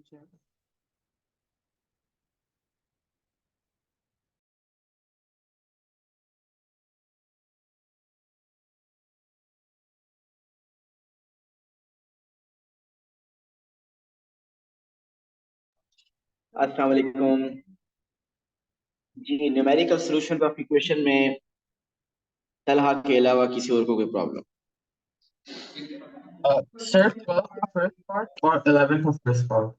अस्सलाम वालेकुम जी। Numerical solution of equation में तलहा के अलावा किसी और को कोई problem? Sir, 12 for first part or 11 for first part?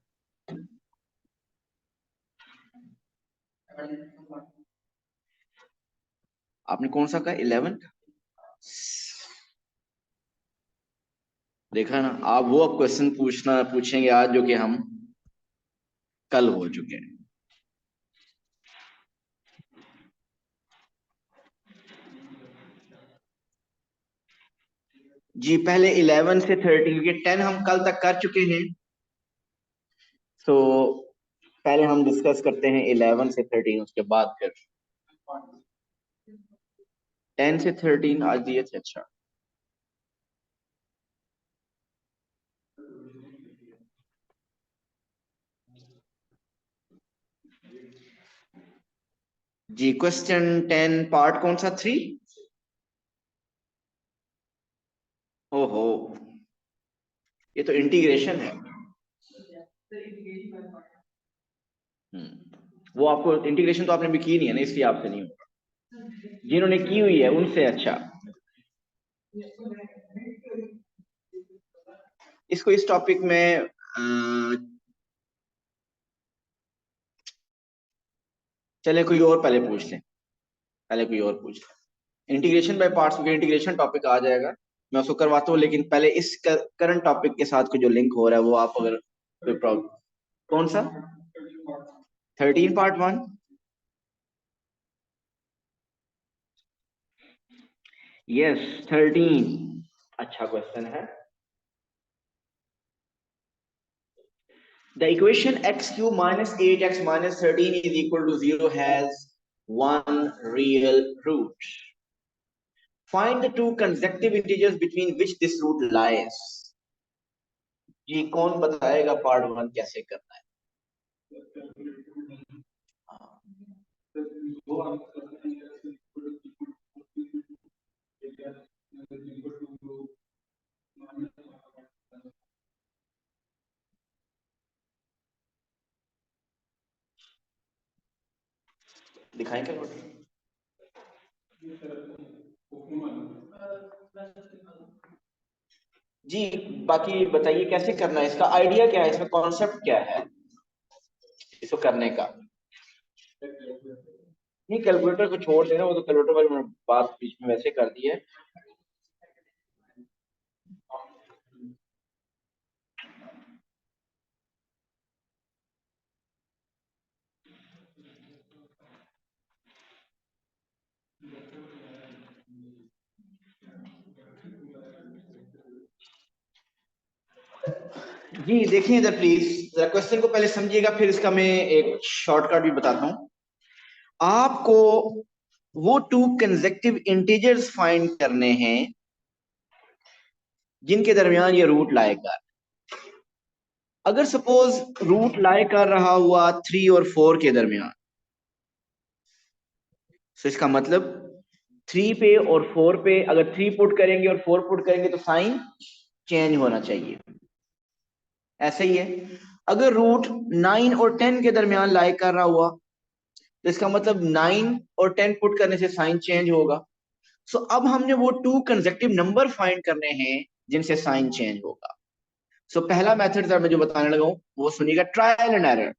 आपने कौन सा कहा? 11? देखा ना, आप वो अब क्वेश्चन पूछेंगे आज जो कि हम कल हो चुके हैं। जी पहले 11 से 13, क्योंकि 10 हम कल तक कर चुके हैं, तो पहले हम डिस्कस करते हैं 11 से 13, उसके बाद फिर 10 से 13 आज दिए थे। अच्छा जी, क्वेश्चन 10 पार्ट कौन सा? 3? ओहो, ये तो इंटीग्रेशन है। वो आपको इंटीग्रेशन तो आपने भी की नहीं है ना, इसलिए आपसे नहीं होगा। जिन्होंने की हुई है उनसे। अच्छा, इसको इस टॉपिक में चले कोई और पहले पूछ लें। पहले कोई और पूछ लें, इंटीग्रेशन बाय पार्ट्स, क्योंकि इंटीग्रेशन टॉपिक आ जाएगा, मैं उसको करवाता हूँ, लेकिन पहले इस करंट टॉपिक के साथ कोई जो लिंक हो रहा है वो आप अगर कोई प्रॉब्लम। कौन सा? 13 पार्ट 1? यस, 13 अच्छा क्वेश्चन है। The equation x cube minus 8x minus 13 is equal to 0 has one real root. Find the two consecutive integers between which this root lies. ये कौन बताएगा पार्ट 1 कैसे करना है? दिखाएं क्या? जी बाकी बताइए कैसे करना है, इसका आइडिया क्या है, इसमें कॉन्सेप्ट क्या है इसको करने का? नहीं, कैलकुलेटर को छोड़ देना, वो तो कैलकुलेटर वाली मैंने बात बीच में वैसे कर दी है। जी देखिए इधर प्लीज, जरा क्वेश्चन को पहले समझिएगा, फिर इसका मैं एक शॉर्टकट भी बताता हूँ आपको। वो टू कंसेक्टिव इंटीजर्स फाइंड करने हैं जिनके दरमियान ये रूट लाई कर। अगर सपोज रूट लाई कर रहा हुआ 3 और 4 के दरमियान, तो इसका मतलब 3 पे और 4 पे अगर 3 पुट करेंगे और 4 पुट करेंगे तो साइन चेंज होना चाहिए। ऐसा ही है, अगर रूट 9 और 10 के दरमियान लाई कर रहा हुआ तो इसका मतलब 9 और 10 पुट करने से साइन चेंज होगा। सो अब हमने वो टू कंसेक्टिव नंबर फाइंड करने हैं जिनसे साइन चेंज होगा। सो पहला मेथड मैं जो बताने लगा हूं वो सुनिएगा, ट्रायल एंड एरर।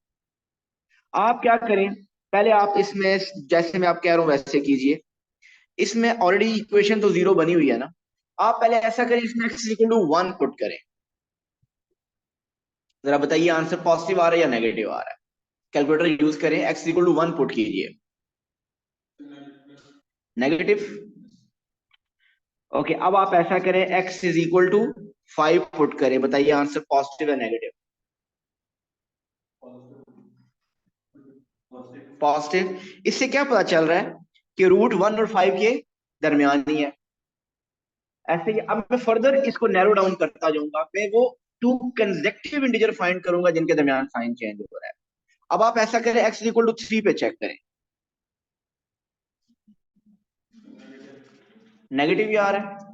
आप क्या करें, पहले आप इसमें जैसे मैं आप कह रहा हूं वैसे कीजिए। इसमें ऑलरेडी इक्वेशन तो 0 बनी हुई है ना, आप पहले ऐसा करें, इसमें x इक्वल टू 1 पुट करें। जरा बताइए आंसर पॉजिटिव आ रहा है या नेगेटिव आ रहा है? कैलकुलेटर यूज करें, x इक्वल टू 1 पुट कीजिए। नेगेटिव। ओके, अब आप ऐसा करें, x is equal to 5 put करें, बताइए आंसर पॉजिटिव या नेगेटिव? पॉजिटिव। इससे क्या पता चल रहा है कि रूट 1 और 5 के दरमियान ही है। ऐसे ही अब मैं फर्दर इसको नैरो डाउन करता जाऊंगा, मैं वो टू कंसेक्यूटिव इंटीजर फाइंड करूंगा जिनके दरमियान साइन चेंज हो रहा है। अब आप ऐसा करें, x इक्वल टू 3 पे चेक करें, नेगेटिव ही आ रहा है।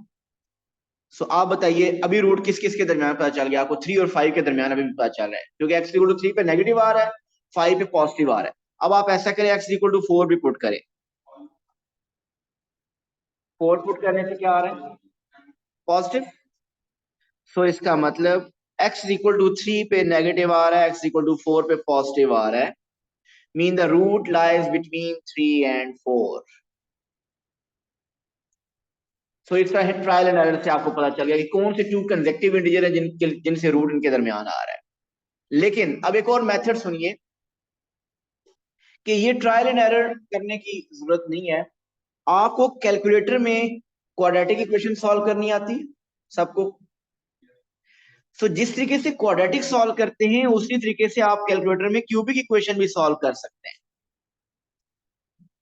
सो आप बताइए अभी रूट किस किस के दरमियान पता चल गया आपको? 3 और 5 के दरमियान अभी भी पता चल रहा है, क्योंकि x इक्वल टू 3 पे नेगेटिव आ रहा है, 5 पे पॉजिटिव आ रहा है। अब आप ऐसा करें, x इक्वल टू 4 भी पुट करें, 4 पुट करने से क्या आ रहा है? पॉजिटिव। सो इसका मतलब x इक्वल टू 3 पे नेगेटिव आ रहा है, x इक्वल टू 4 पे पॉजिटिव आ रहा है, mean the root lies between 3 and 4। So इसका ट्रायल एंड एरर से आपको पता चल गया कि कौन से टू कंसेक्यूटिव इंटीजर है जिनसे रूट इनके दरमियान आ रहा है। लेकिन अब एक और मेथड सुनिए कि ये ट्रायल एंड एरर करने की जरूरत नहीं है। आपको कैलकुलेटर में क्वाड्रेटिक इक्वेशन सॉल्व करनी आती है सबको। सो जिस तरीके से क्वाड्रेटिक सॉल्व करते हैं उसी तरीके से आप कैलकुलेटर में क्यूबिक इक्वेशन भी सॉल्व कर सकते हैं।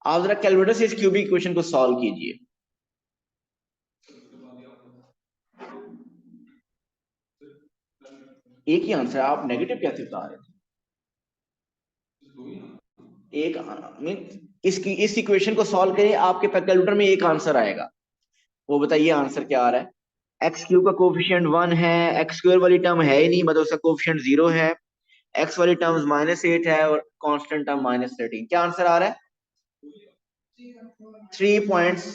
आप जरा कैलकुलेटर से इस क्यूबिक इक्वेशन को सॉल्व कीजिए। एक ही आंसर, आप नेगेटिव कैसे बता रहे थे? एक मीन इस इक्वेशन को सॉल्व करिए, आपके कैलकुलेटर में एक आंसर आएगा। वो बताइए आंसर क्या आ रहा है? एक्स क्यूब का कोफिशिएंट 1 है, एक्स स्क्वायर वाली टर्म है ही नहीं, मतलब उसका कोफिशिएंट 0 है, एक्स वाली टर्म -8 है और कांस्टेंट टर्म -13। क्या आंसर आ रहा है? 3 पॉइंट्स।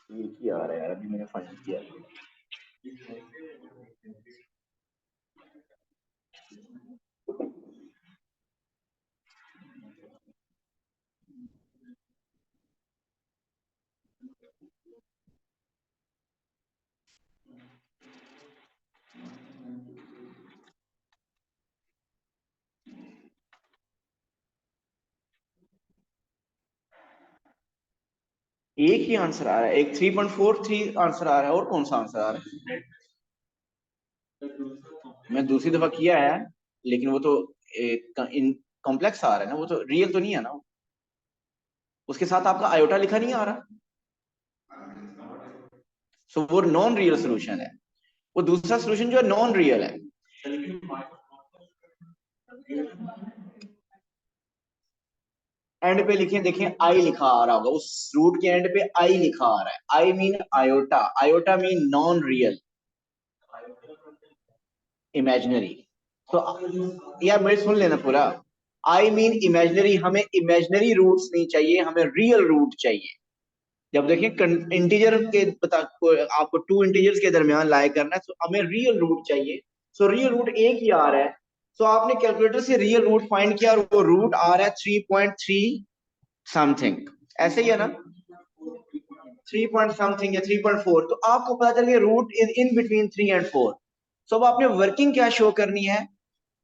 एक ही आ रहा है यार, अभी मैंने फाइंड किया। एक ही आंसर आ रहा है, एक 3.43 आंसर आ रहा है, और कौन सा आंसर आ रहा है? मैं दूसरी दफा किया है, लेकिन वो तो इन कॉम्प्लेक्स आ रहा है ना, वो तो रियल तो नहीं है ना। उसके साथ आपका आयोटा लिखा नहीं आ रहा। सो वो नॉन रियल सोल्यूशन है, वो दूसरा सोल्यूशन जो है नॉन रियल है। एंड पे लिखें, देखें आई लिखा आ रहा होगा, उस रूट के एंड पे आई लिखा आ रहा है। I mean iota, iota mean non real, imaginary. तो यार मेरे सुन लेना पूरा। आई मीन इमेजिनरी, हमें इमेजिनरी रूट्स नहीं चाहिए, हमें रियल रूट चाहिए। जब देखें इंटीजर के आपको टू इंटीजर्स के दरमियान लाए करना है, तो हमें रियल रूट चाहिए। सो रियल रूट एक ही आ रहा है। सो आपने कैलकुलेटर से रियल रूट फाइंड किया और वो रूट आ रहा है 3.3 समथिंग, ऐसे ही है ना? 3 पॉइंट समथिंग या 3.4। तो आपको पता चल गया root is in between 3 and 4। So अब आपने वर्किंग क्या शो करनी है?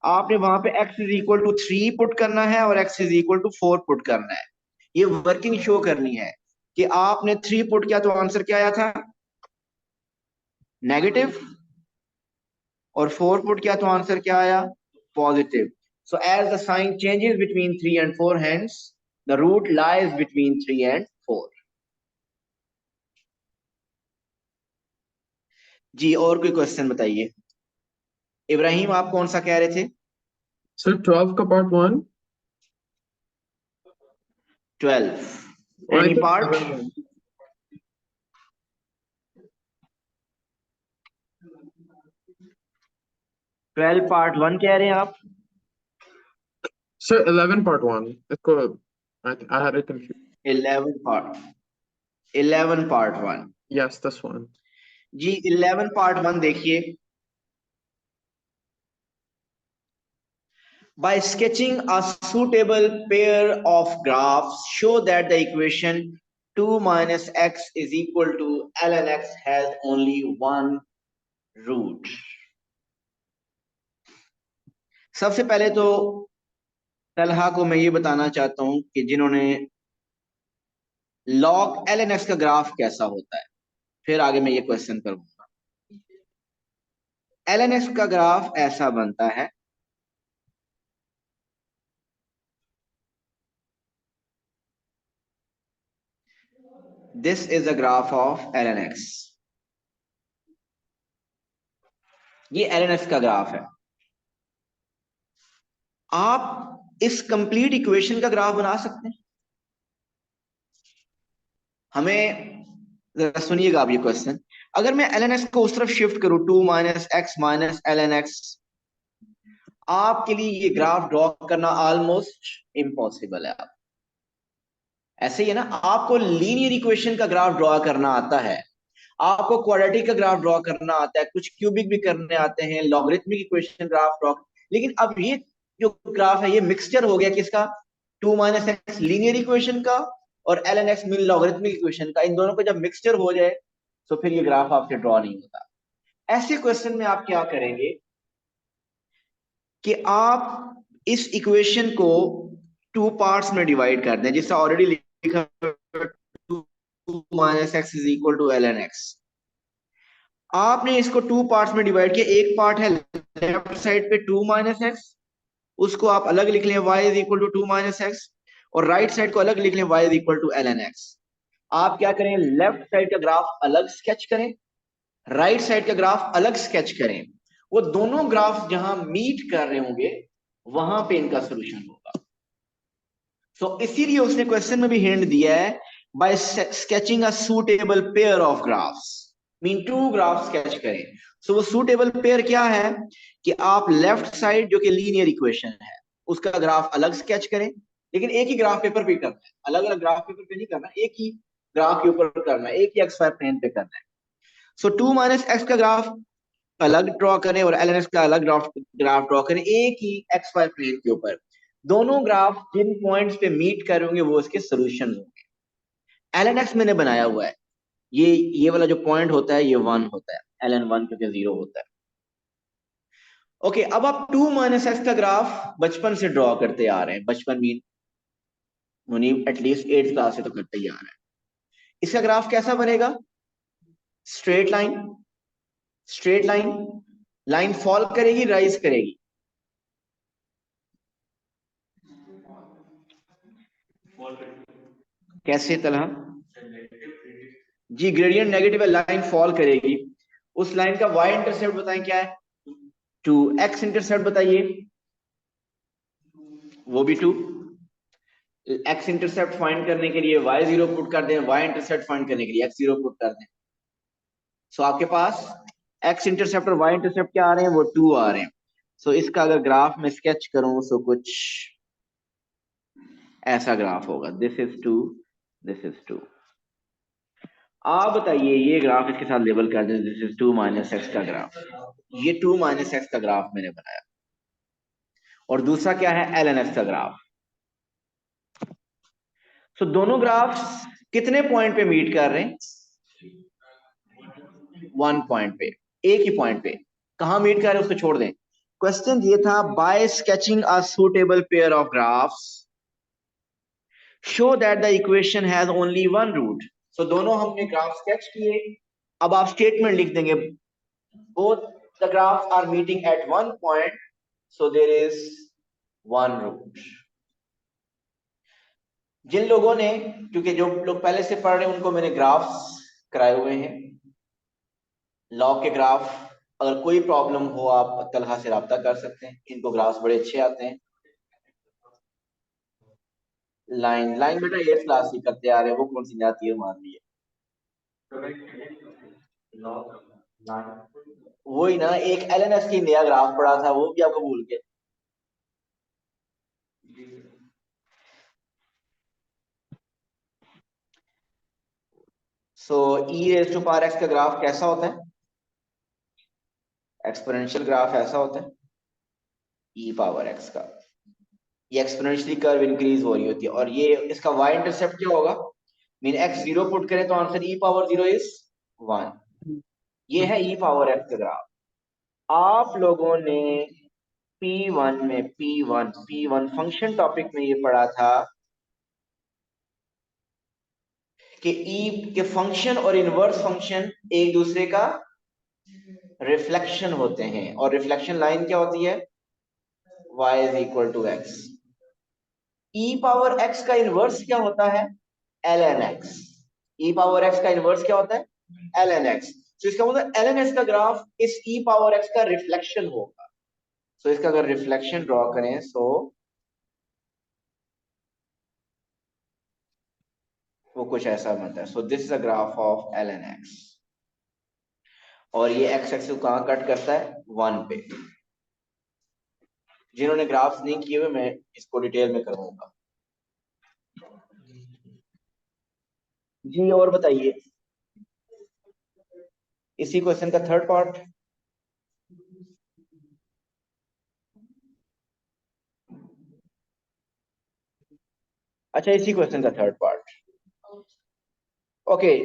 आपने वहां पे x is equal to 3 put करना है और x is equal to 4 put करना है। ये वर्किंग शो करनी है कि आपने 3 पुट किया तो आंसर क्या आया था? नेगेटिव। और 4 पुट किया तो आंसर क्या आया? Positive. So as the sine changes between 3 and 4, hence the root lies between 3 and 4। जी और कोई क्वेश्चन बताइए। इब्राहिम आप कौन सा कह रहे थे? Sir, 12 का part 1 12। और I any think part? 11. 12 part 1 कह रहे हैं आप? Sir, 11 part 1. इसको I had it confused. 11 part, 11 part 1। Yes, this one. जी 11 पार्ट 1 देखिए। By sketching a suitable pair of graphs, show that the equation 2 minus x is equal to ln x has only one root। सबसे पहले तो तलहा को मैं ये बताना चाहता हूं कि जिन्होंने log ln x का ग्राफ कैसा होता है, फिर आगे मैं ये क्वेश्चन करूंगा। ln x का ग्राफ ऐसा बनता है, this is the graph of ln x। ये ln x का ग्राफ है। आप इस कंप्लीट इक्वेशन का ग्राफ बना सकते हैं। हमें जरा सुनिएगा आप ये क्वेश्चन। अगर मैं ln x को उस तरफ शिफ्ट करूं 2 minus x minus ln x, आपके लिए ये ग्राफ ड्रॉ करना ऑलमोस्ट इम्पॉसिबल है। आप ऐसे ही है ना, आपको लीनियर इक्वेशन का ग्राफ ड्रॉ करना आता है, आपको क्वाड्रेटिक का ग्राफ ड्रॉ करना आता है, कुछ क्यूबिक भी करने आते हैं, लॉगरिथमिक इक्वेशन ग्राफ ड्रॉ। लेकिन अब ये जो ग्राफ है ये मिक्सचर हो गया किसका, 2 माइनस एक्स लीनियर इक्वेशन का और ln x mean logarithmic equation का। इन दोनों का जब मिक्सचर हो जाए तो फिर ये ग्राफ आपसे ड्रॉ नहीं होता। ऐसे क्वेश्चन में आप क्या करेंगे कि आप इस इक्वेशन को टू पार्ट्स में डिवाइड कर दें, जिससे ऑलरेडी लिखा 2 minus x is equal to ln x। आपने इसको टू पार्ट्स में डिवाइड किया। एक पार्ट है लेफ्ट साइड पे 2 माइनस एक्स, उसको आप अलग लिख लें y is equal to 2 minus x, और राइट साइड को अलग लिख लें y is equal to ln x। आप क्या करें, लेफ्ट साइड का ग्राफ अलग स्केच करें, राइट साइड का ग्राफ अलग स्केच करें। वो दोनों ग्राफ जहां मीट कर रहे होंगे वहां पे इनका सोल्यूशन होगा। सो इसीलिए उसने क्वेश्चन में भी हिंट दिया है, by sketching a suitable pair of graphs, mean two graph sketch करें। सो वो सूटेबल पेयर क्या है कि आप लेफ्ट साइड जो कि लीनियर इक्वेशन है उसका ग्राफ अलग स्केच करें, लेकिन एक ही ग्राफ पेपर पे करना है, अलग अलग ग्राफ पेपर पे नहीं करना, एक ही ग्राफ के ऊपर करना है, एक ही एक्स वाई प्लेन पे करना है। सो 2 माइनस एक्स का ग्राफ अलग ड्रॉ करें और ln x का अलग ग्राफ ड्रॉ करें, एक ही एक्स वाई प्लेन के ऊपर। दोनों ग्राफ जिन पॉइंट्स पे मीट कर होंगे वो इसके सोल्यूशन होंगे। ln x मैंने बनाया हुआ है, ये वाला जो पॉइंट होता है ये 1 होता है, ln 1 क्योंकि 0 होता है। ओके, अब आप 2 माइनस एक्स का ग्राफ बचपन से ड्रॉ करते आ रहे हैं, बचपन mean Munib at least 8th class से तो करते ही आ रहा है। इसका ग्राफ कैसा बनेगा, straight line, straight line, line fall करेगी राइज करेगी, कैसे तरह जी, ग्रेडियंट नेगेटिव है, लाइन फॉल करेगी। उस लाइन का y इंटरसेप्ट बताएं क्या है, 2। x इंटरसेप्ट बताइए, वो भी 2। x इंटरसेप्ट फाइंड करने के लिए y0 पुट कर दें, y इंटरसेप्ट फाइंड करने के लिए x0 पुट कर दें। सो आपके पास x इंटरसेप्ट और y इंटरसेप्ट क्या आ रहे हैं, वो 2 आ रहे हैं। सो इसका अगर ग्राफ में स्केच करूं तो कुछ ऐसा ग्राफ होगा, दिस इज 2, दिस इज 2। आप बताइए ये ग्राफ इसके साथ लेबल कर दें, दिस इज 2 माइनस एक्स का ग्राफ। ये 2 माइनस एक्स का ग्राफ मैंने बनाया, और दूसरा क्या है, ln x का ग्राफ। सो दोनों ग्राफ्स कितने पॉइंट पे मीट कर रहे हैं, 1 पॉइंट पे, एक ही पॉइंट पे। कहां मीट कर रहे हैं उसको छोड़ दें। क्वेश्चन ये था, by sketching a suitable pair of graphs show that the equation has only one root. So दोनों हमने ग्राफ स्केच किए, अब आप स्टेटमेंट लिख देंगे, both the graphs are meeting at one point, so there is one root। जिन लोगों ने, क्योंकि जो लोग पहले से पढ़ रहे हैं उनको मैंने ग्राफ्स कराए हुए हैं, लॉग के ग्राफ। अगर कोई प्रॉब्लम हो आप तलहा से राब्ता कर सकते हैं, इनको ग्राफ्स बड़े अच्छे आते हैं। लाइन, लाइन बेटा 8th क्लास ही करते आ रहे हैं, वो कौन सी जाती है मान ली है। वही ना, एक LNS की नया ग्राफ पढ़ा था, वो भी आपको भूल गए। So e raise to power x का ग्राफ कैसा होता है, एक्सपोनेंशियल ग्राफ ऐसा होता है, e पावर x का। ये एक्सपोनेंशियली कर्व इंक्रीज हो रही होती है, और ये इसका y इंटरसेप्ट क्या होगा, मीन x 0 पुट करें तो आंसर e पावर 0 इज 1। ये है e पावर x का ग्राफ। आप लोगों ने P1 में P1 फंक्शन टॉपिक में ये पढ़ा था कि e के फंक्शन और इनवर्स फंक्शन एक दूसरे का रिफ्लेक्शन होते हैं, और रिफ्लेक्शन लाइन क्या होती है, y is equal to x। e power x का इनवर्स क्या होता है, ln x। E power x का इनवर्स क्या होता है? ln x। तो इसका मतलब ln x का ग्राफ इस ई पावर x का रिफ्लेक्शन होगा। सो इसका अगर रिफ्लेक्शन ड्रॉ करें सो वो कुछ ऐसा बनता है। So this is a graph of ln x, और ये x एक्सिस को कहाँ कट करता है? 1 पे। जिन्होंने ग्राफ्स नहीं किए हुए मैं इसको डिटेल में करूंगा। जी और बताइए, इसी क्वेश्चन का थर्ड पार्ट। अच्छा, इसी क्वेश्चन का थर्ड पार्ट। ओके,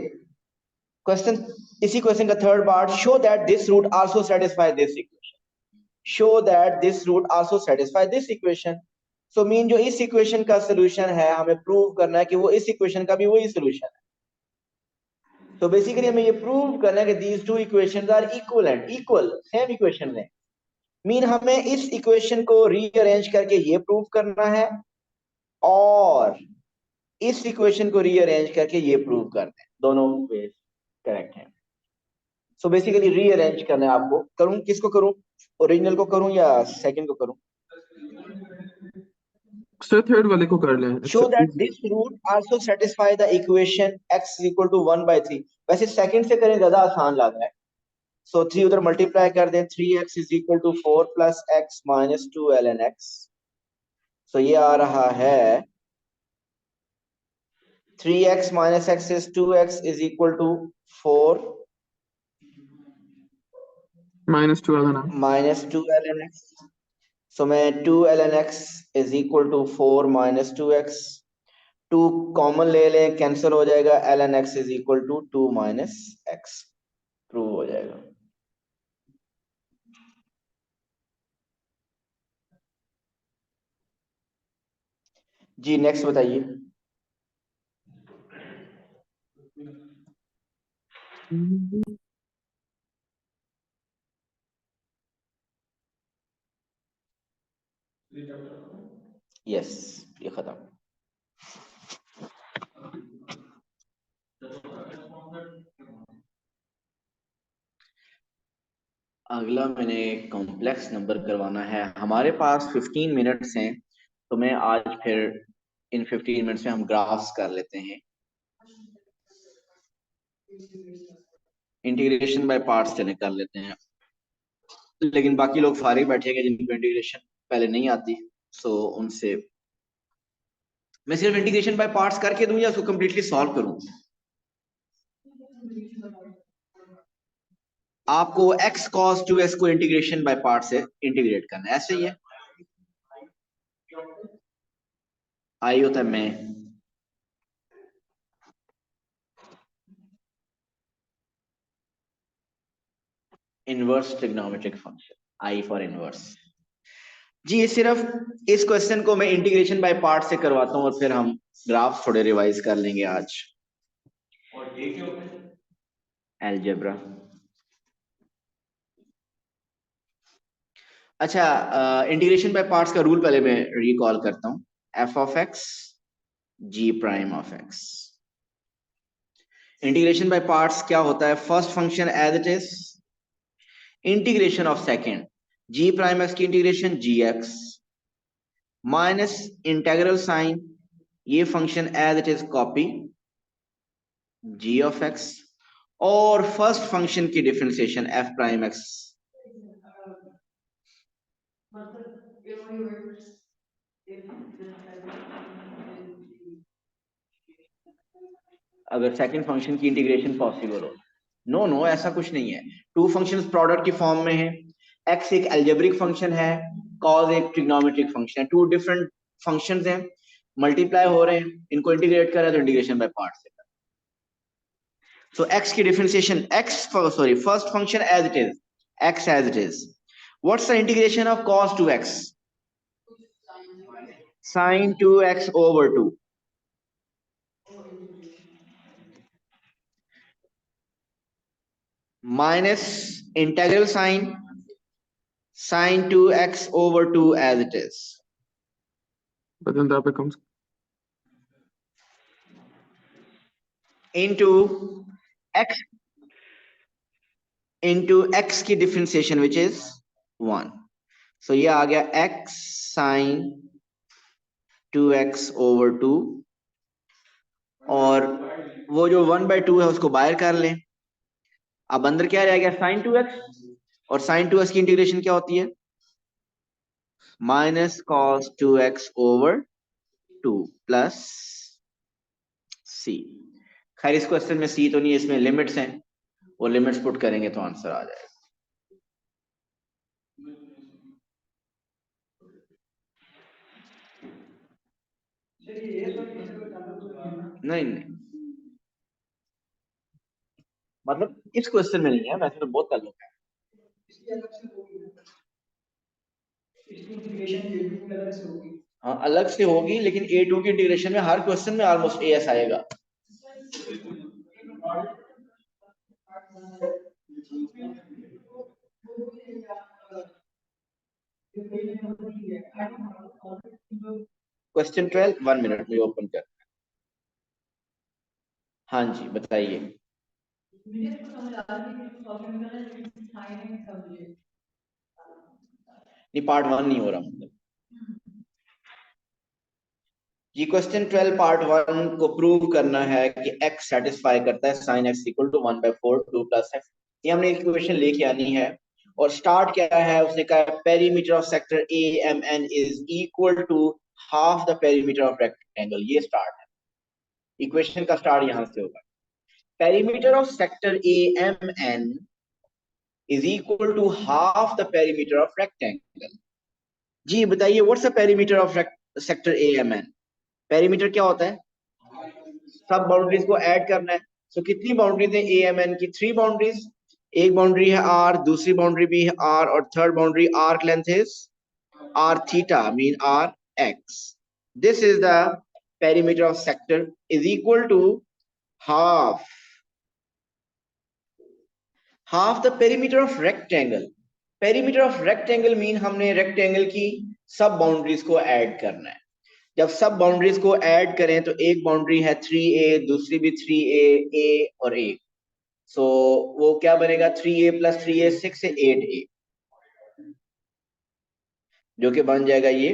क्वेश्चन, इसी क्वेश्चन का third part, show that this root also satisfy this equation. Show that this root also satisfy this equation. So mean जो इस इक्वेशन का सॉल्यूशन है, हमें प्रूव करना है कि वो इस इक्वेशन का भी वही सॉल्यूशन है। तो बेसिकली हमें ये प्रूव करना है कि these two equations are equivalent, equal, same equation है। मीन हमें इस इक्वेशन को रीअरेंज करके ये प्रूव करना है, और इस इक्वेशन को रीअरेंज करके ये प्रूव करना है। दोनों वेज करेक्ट है। सो बेसिकली रीअरेंज करना है आपको। करूं, किसको करूं? ओरिजिनल को करूं या सेकंड को करूं? सर थर्ड वाले को कर लें। Show that this root also satisfy the equation x equal to 1/3। वैसे सेकंड से करें ज्यादा आसान लग रहा है। सो 3 उधर मल्टीप्लाई कर दें, 3x is equal to 4 plus x minus 2 ln x। So ये आ रहा है 3x minus x is 2x is equal to 4 -2 ln x। Minus 2 ln x। So मैं 2 ln x is equal to 4 minus 2x, 2 common ले लें, cancel हो जाएगा, ln x is equal to 2 minus x। Prove हो जाएगा। जी next बताइए। Yes, ये खत्म। अगला मैंने कॉम्प्लेक्स नंबर करवाना है। हमारे पास 15 मिनट्स हैं, तो मैं आज फिर इन 15 मिनट्स में हम ग्राफ्स कर लेते हैं। इंटीग्रेशन बाय पार्ट्स चले कर लेते हैं, लेकिन बाकी लोग फारिग बैठेंगे जिनको इंटीग्रेशन पहले नहीं आती, सो उनसे मैं सिर्फ इंटीग्रेशन बाय पार्ट्स करके दूं या उसको कंप्लीटली सॉल्व करूं? आपको x cos 2x को इंटीग्रेशन बाय पार्ट से इंटीग्रेट करना है, ऐसे ही है। आई होता है मैं, inverse trigonometric function, I for inverse. जी ये सिर्फ इस क्वेश्चन को मैं इंटीग्रेशन बाय पार्ट से करवाता हूँ, और फिर हम ग्राफ थोड़े रिवाइज कर लेंगे आज। और ये क्या होता है? अलजेब्रा। अच्छा, इंटीग्रेशन बाय पार्ट्स का रूल पहले मैं रिकॉल करता हूँ। F of x g prime of x. Integration by parts क्या होता है? First function as it is, integration of second g prime x की integration g x minus integral sign, ये function as it is copy g of x, और first function की differentiation f prime x. अगर second function की integration possible हो। No no, ऐसा कुछ नहीं है। टू फंक्शंस प्रोडक्ट की फॉर्म में है। एक्स एक अलजेब्रिक फंक्शन है, कॉस एक ट्रिग्नोमेट्रिक फंक्शन है। टू डिफरेंट फंक्शंस हैं, मल्टीप्लाई हो रहे हैं, इनको इंटीग्रेट कर रहे हैं तो इंटीग्रेशन बाय पार्ट्स से। सो एक्स की differentiation, x sorry first function as it is, x as it is. What's the integration of cos 2x? sin 2x over 2 minus integral sin 2x over 2 as it is. But then that becomes into x की differentiation which is 1। सो ये आ गया x sign 2x over 2, और वो जो 1/2 है उसको बाहर कर लें। अब अंदर क्या रह गया, साइन 2x, और साइन 2x की इंटीग्रेशन क्या होती है, minus cos 2x over 2 plus C. खैर इस क्वेश्चन में सी तो नहीं है, इसमें लिमिट्स हैं, वो लिमिट्स पुट करेंगे तो आंसर आ जाएगा। नहीं नहीं, मतलब इस क्वेश्चन में नहीं है, वैसे तो बहुत ताल्लुक है। हाँ अलग से होगी, लेकिन A2 की इंटीग्रेशन में हर क्वेश्चन में ऑलमोस्ट AS आएगा। क्वेश्चन 12, 1 मिनट में ओपन कर। हाँ जी बताइए। नहीं पार्ट 1 नहीं हो रहा मतलब। ये क्वेश्चन 12 पार्ट 1 को प्रूव करना है कि x सेटिस्फाई करता है sin x equal to 1/4 2 plus x। ये हमने इक्वेशन लेके आनी है, और स्टार्ट क्या है, उसने कहा perimeter of sector AMN is equal to half the perimeter of rectangle. ये स्टार्ट है, इक्वेशन का स्टार्ट यहां से होगा। Perimeter of sector AMN is equal to half the perimeter of rectangle. जी बताइए, what's the perimeter of sector AMN? Perimeter क्या होता है, सब बाउंड्रीज को ऐड करना है। सो कितनी बाउंड्रीज है AMN की, 3 बाउंड्रीज। एक बाउंड्री है R, दूसरी बाउंड्री भी है R, और third boundary arc length is R theta mean RX। This is the perimeter of sector is equal to half the perimeter of rectangle. Perimeter of rectangle mean हमने rectangle की सब boundaries को add करना है। जब सब boundaries को add करें तो एक बाउंड्री है 3A, दूसरी भी 3A, A और A। सो वो क्या बनेगा, 3A प्लस 3A 6 से 8A, जो कि बन जाएगा ये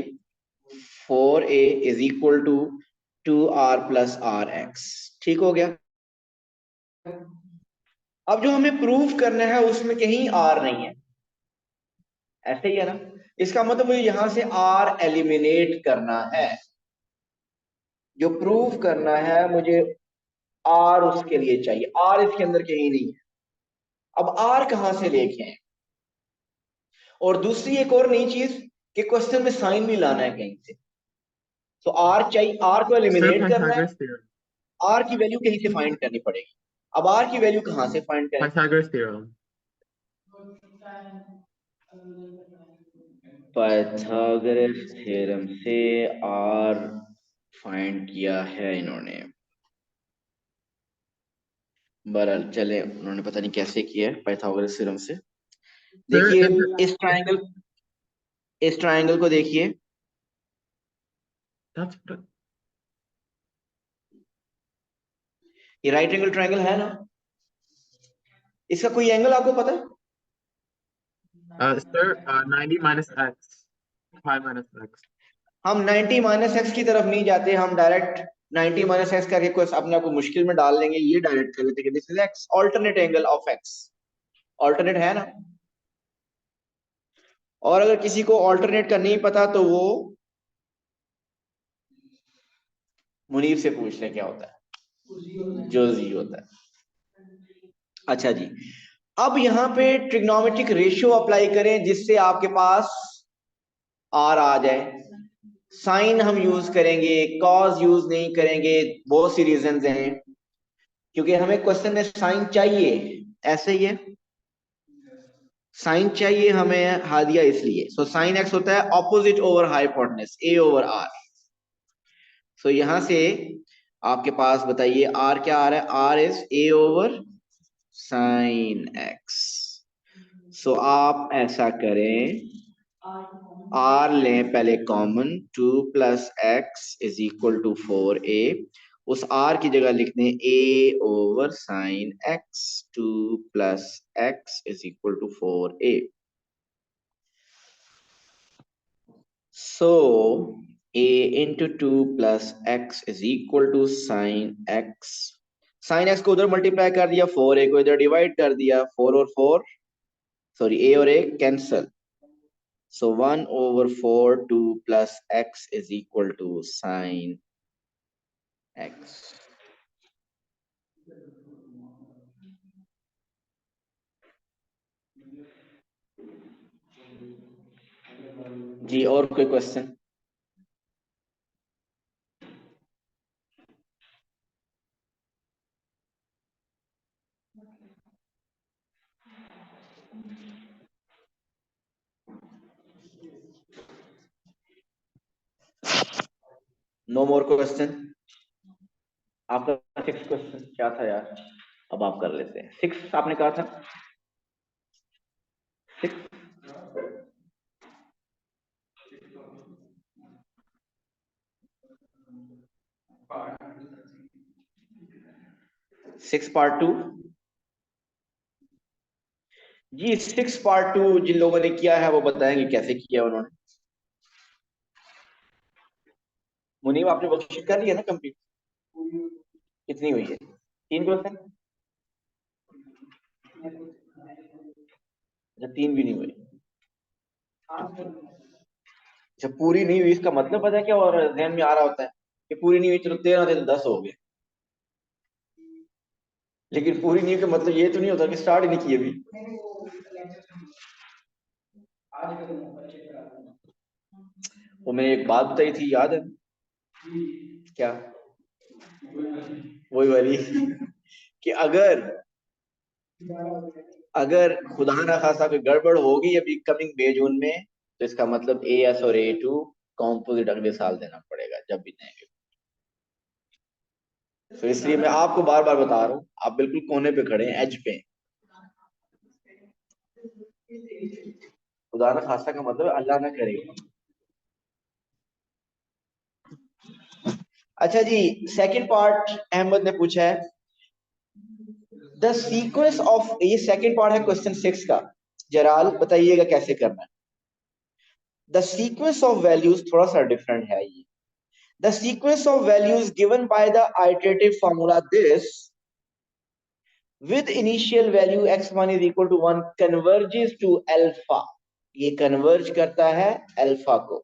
4A is equal to 2R plus RX। ठीक हो गया। अब जो हमें प्रूफ करना है उसमें कहीं R नहीं है, ऐसे ही है ना। इसका मतलब मुझे यहां से R एलिमिनेट करना है। जो प्रूफ करना है मुझे R उसके लिए चाहिए, R इसके अंदर कहीं नहीं है। अब R कहां से लेके आए, और दूसरी एक और नई चीज कि क्वेश्चन में साइन भी लाना है कहीं से। तो R चाहिए, R को Sir, एलिमिनेट करना है, Pythagoras theorem. R की वैल्यू कहीं से फाइंड करनी पड़ेगी। अब R की वैल्यू कहां से फाइंड करें, Pythagoras theorem. पाइथागोरस थ्योरम से R फाइंड किया है इन्होंने। बहरहाल चले, उन्होंने पता नहीं कैसे किया है पाइथागोरस थ्योरम से। Sir, देखिए is इस ट्रायंगल को देखिए, that's ये राइट एंगल ट्रायंगल है ना। इसका कोई एंगल आपको पता है? sir, 90 minus x, pi minus x. हम 90 माइनस एक्स की तरफ नहीं जाते, हम डायरेक्ट 90 माइनस एक्स करके कोई अपने आप को मुश्किल में डाल लेंगे, ये डायरेक्ट कर देते हैं this is x, alternate angle of x. Alternate है ना। और अगर किसी को ऑल्टरनेट का नहीं पता तो वो मुनीर से पूछ ले क्या होता है, जो जी होता है। अच्छा जी, अब यहाँ पे ट्रिग्नोमेट्रिक रेशियो अप्लाई करें जिससे आपके पास आर आ जाए। साइन हम यूज करेंगे, कॉज यूज नहीं करेंगे, बहुत सी रीजंस हैं, क्योंकि हमें क्वेश्चन में साइन चाहिए। ऐसे ही है, साइन चाहिए हमें, हा दिया इसलिए। सो साइन एक्स होता है opposite over hypotenuse a over R. So यहां से आपके पास बताइए आर क्या आ रहा है, R is a over sine x. So आप ऐसा करें, आर लें पहले common, 2 plus x is equal to 4A, उस r की जगह लिख दें a over sine x 2 plus x is equal to 4a. So a into 2 plus x is equal to sin x. Sin x को उधर multiply कर दिया, 4a को इधर डिवाइड कर दिया, 4 और 4 सॉरी a और a cancel. So 1 over 4 2 plus x is equal to sin x. जी और कोई क्वेश्चन? No more question. आपका 6 क्वेश्चन क्या था यार? अब आप कर लेते हैं. 6 आपने कहा था 6. 6 पार्ट 2. जी 6 पार्ट 2 जिन लोगों ने किया है वो बताएंगे कैसे किया उन्होंने. मुनीब आपने वर्कशीट कर लिया ना कंप्लीट? कितनी हुई है? 3 क्वेश्चन? अच्छा 3 भी नहीं हुई. अच्छा पूरी नहीं हुई इसका मतलब पता है क्या? और ध्यान में आ रहा होता है कि पूरी नहीं हुई, चलो 13 थे तो 10 हो गए. लेकिन पूरी नहीं हुई का मतलब ये तो नहीं होता कि स्टार्ट ही नहीं की अभी. वो मैंने एक बात बताई थी, याद है क्या? वही वाली कि अगर खुदा ना खासा कोई गड़बड़ होगी अभी कमिंग मई जून में, तो इसका मतलब AS और A2 कॉम्पोजिट अगले साल देना पड़ेगा जब भी देंगे. तो इसलिए मैं आपको बार बार बता रहा हूँ, आप बिल्कुल कोने पे खड़े हैं, एज पे. खुदा ना खासा का मतलब अल्लाह ना करे. अच्छा जी सेकंड पार्ट अहमद ने पूछा है द सीक्वेंस ऑफ, ये सेकंड पार्ट है क्वेश्चन 6 का. जराल बताइएगा कैसे करना है. द सीक्वेंस ऑफ वैल्यूज थोड़ा सा डिफरेंट है ये. The sequence of values given by the iterative formula this with initial value x1 is equal to 1 converges to alpha. ये कन्वर्ज करता है अल्फा को.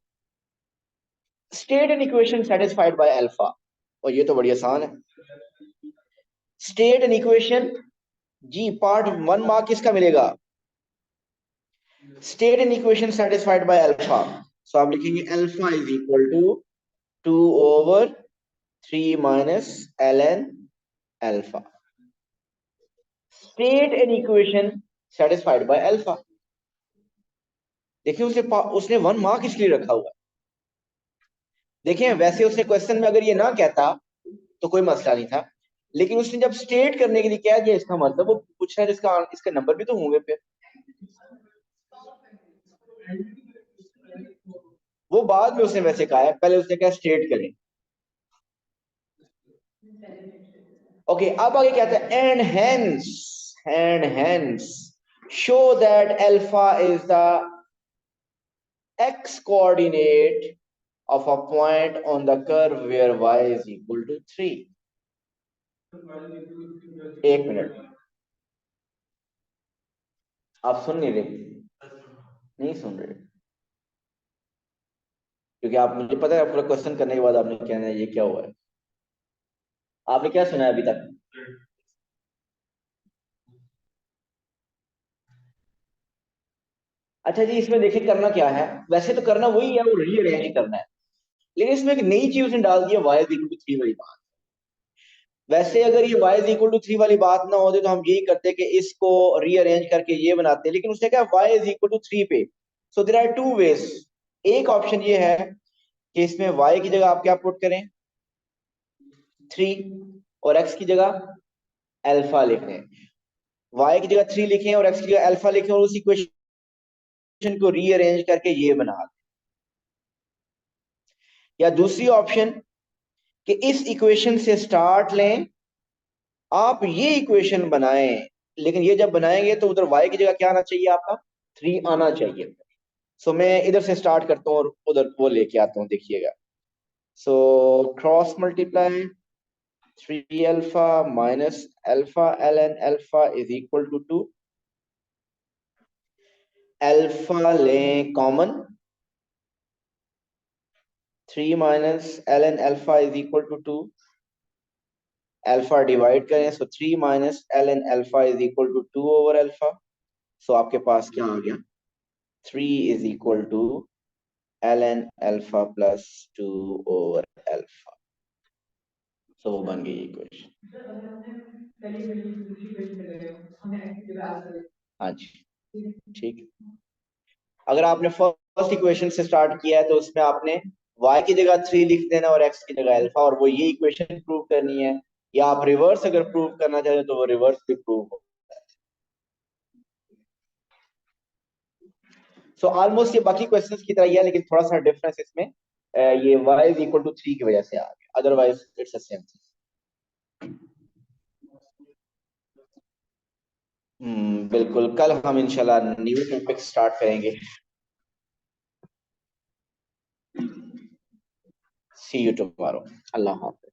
State an equation satisfied by alpha. और ये तो बड़ी आसान है. State an equation. जी पार्ट 1 मार्क किसका मिलेगा? State an equation satisfied by alpha. So आप लिखेंगे alpha is equal to 2 over 3 minus ln alpha. State an equation satisfied by alpha. देखिए उसने 1 मार्क इसलिए रखा हुआ है. देखिए वैसे उसने क्वेश्चन में अगर ये ना कहता तो कोई मसला नहीं था, लेकिन उसने जब स्टेट करने के लिए कह दिया इसका मतलब वो पूछ रहा है जिसका इसके नंबर भी तो होंगे फिर. वो बाद में उसने वैसे कहा है, पहले उसने कहा स्टेट करें. ओके अब आगे कहता है and hence show that alpha is the x coordinate of a point on the curve where y is equal to 3. एक मिनट आप सुन नहीं रहे? नहीं सुन रहे क्योंकि आप, मुझे पता है पूरा क्वेश्चन करने के बाद आपने कहना है ये क्या हुआ है. आपने क्या सुना है अभी तक? अच्छा जी इसमें देखिए करना क्या है. वैसे तो करना वही है, वो रीअरेंज करना है, लेकिन इसमें एक नई चीज उसने डाल दी है y इज इक्वल टू 3 वाली बात. वैसे अगर ये y इज इक्वल टू 3 वाली बात ना होती तो हम यही करते कि इसको रीअरेंज करके ये बनाते, लेकिन उसने कहा y इज इक्वल टू 3 पे. So there are two ways. एक ऑप्शन ये है कि इसमें y की जगह आप क्या पुट करें 3 और x की जगह अल्फा लिखें. y की जगह 3 लिखें और x की जगह अल्फा लिखें और उस इक्वेशन को रीअरेंज करके ये बना दें. या दूसरी ऑप्शन कि इस इक्वेशन से स्टार्ट लें, आप ये इक्वेशन बनाएं, लेकिन ये जब बनाएंगे तो उधर y की जगह क्या आना चाहिए, आपका 3 आना चाहिए। सो मैं इधर से स्टार्ट करता हूँ और उधर वो लेके आता हूँ, देखिएगा। So cross multiply 3 alpha minus alpha ln alpha is equal to 2। Alpha लें common, 3 minus ln alpha is equal to 2। Alpha divide करें, so 3 minus ln alpha is equal to 2 over alpha. So आपके पास क्या आ गया, 3 is equal to ln alpha plus 2 over alpha. So वो बन गई इक्वेशन। हाँ जी, ठीक। अगर आपने फर्स्ट इक्वेशन से स्टार्ट किया है तो उसमें आपने y की जगह 3 लिख देना और x की जगह अल्फा, और वो ये इक्वेशन प्रूव करनी है। या आप रिवर्स अगर प्रूव करना चाहते तो वो रिवर्स भी प्रूव हो। सो ऑलमोस्ट ये बाकी क्वेश्चंस की तरह ही है, लेकिन थोड़ा सा डिफरेंस इसमें ये y इज इक्वल टू 3 की वजह से आ गया, otherwise it's the same thing. बिल्कुल, कल हम इंशाल्लाह न्यू टॉपिक स्टार्ट करेंगे। सी यू टुमारो। अल्लाह हाफ़िज़।